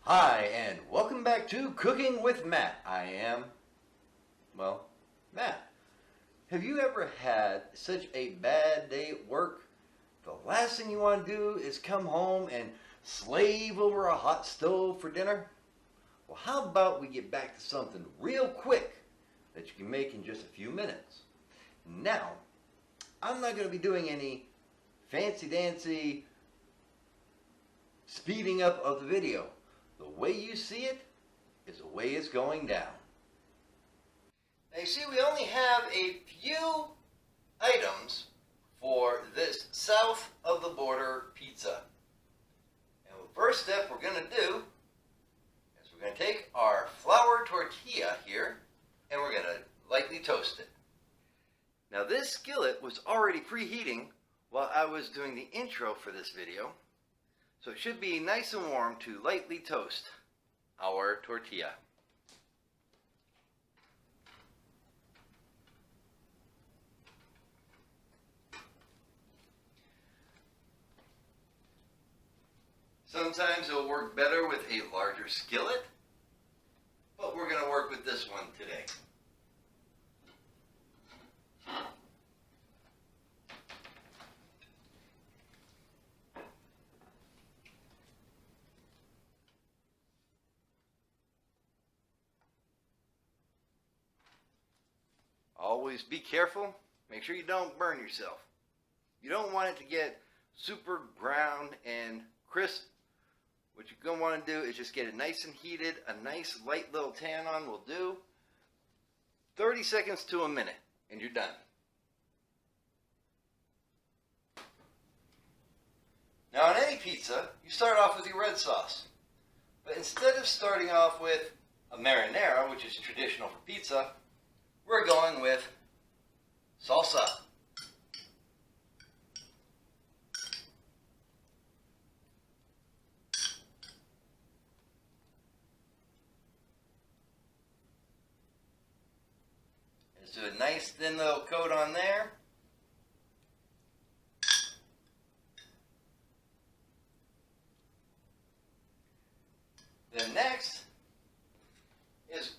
Hi, and welcome back to Cooking with Matt. I am, well, Matt. Have you ever had such a bad day at work? The last thing you want to do is come home and slave over a hot stove for dinner? Well, how about we get back to something real quick that you can make in just a few minutes? Now, I'm not going to be doing any fancy-dancy speeding up of the video. The way you see it is the way it's going down. Now you see, we only have a few items for this south of the border pizza. And the first step we're going to do is we're going to take our flour tortilla here and we're going to lightly toast it. Now this skillet was already preheating while I was doing the intro for this video. So it should be nice and warm to lightly toast our tortilla. Sometimes it'll work better with a larger skillet, but we're going to work with this one today. Always be careful. Make sure you don't burn yourself. You don't want it to get super brown and crisp. What you're going to want to do is just get it nice and heated. A nice light little tan on will do. 30 seconds to a minute and you're done. Now on any pizza, you start off with your red sauce. But instead of starting off with a marinara, which is traditional for pizza, we're going with salsa. Let's do a nice thin little coat on there. Then next is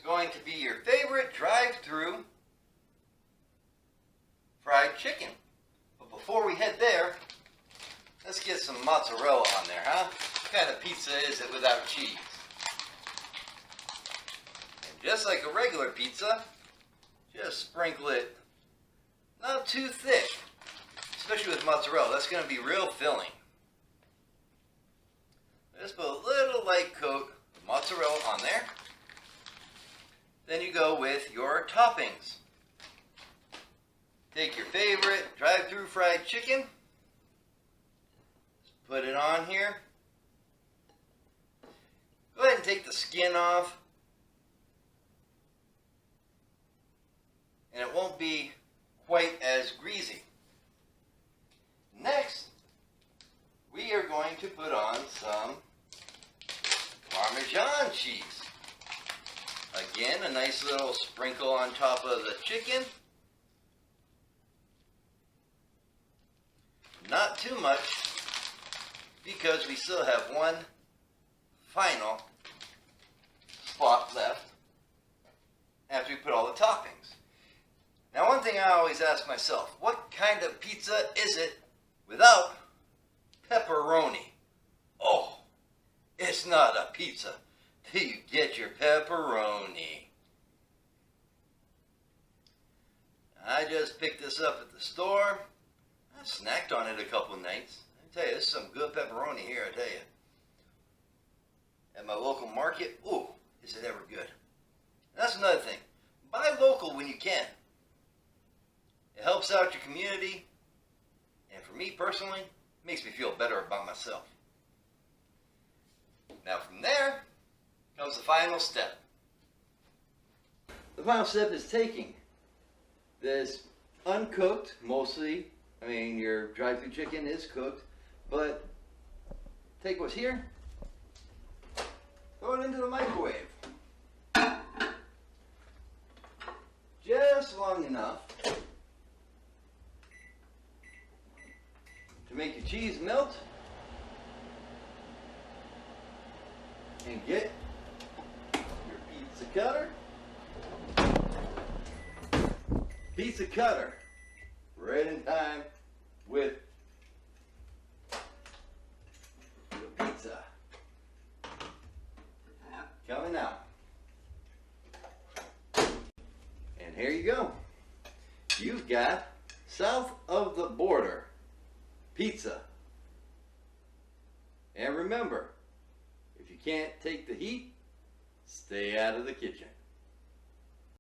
going to be your favorite drive-through fried chicken. But before we head there, let's get some mozzarella on there, huh? What kind of pizza is it without cheese? And just like a regular pizza, just sprinkle it not too thick, especially with mozzarella. That's going to be real filling. Just put a little light coat of mozzarella on there. Then you go with your toppings. Take your favorite drive-through fried chicken. Just put it on here. Go ahead and take the skin off. And it won't be quite as greasy. Next, we are going to put on some Parmesan cheese. Again, a nice little sprinkle on top of the chicken. Not too much, because we still have one final spot left after we put all the toppings. Now, one thing I always ask myself, what kind of pizza is it without pepperoni? Oh, it's not a pizza till you get your pepperoni. I just picked this up at the store. I snacked on it a couple nights. I tell you, this is some good pepperoni here, I tell you. At my local market, ooh, is it ever good. That's another thing. Buy local when you can. It helps out your community. And for me personally, it makes me feel better about myself. Now from there comes the final step. The final step is taking this uncooked, mostly, your drive-through chicken is cooked, but take what's here, throw it into the microwave. Just long enough to make your cheese melt and get your pizza cutter. Pizza cutter, right in time with the pizza coming out. And here you go. You've got south of the border pizza. And remember, if you can't take the heat, stay out of the kitchen.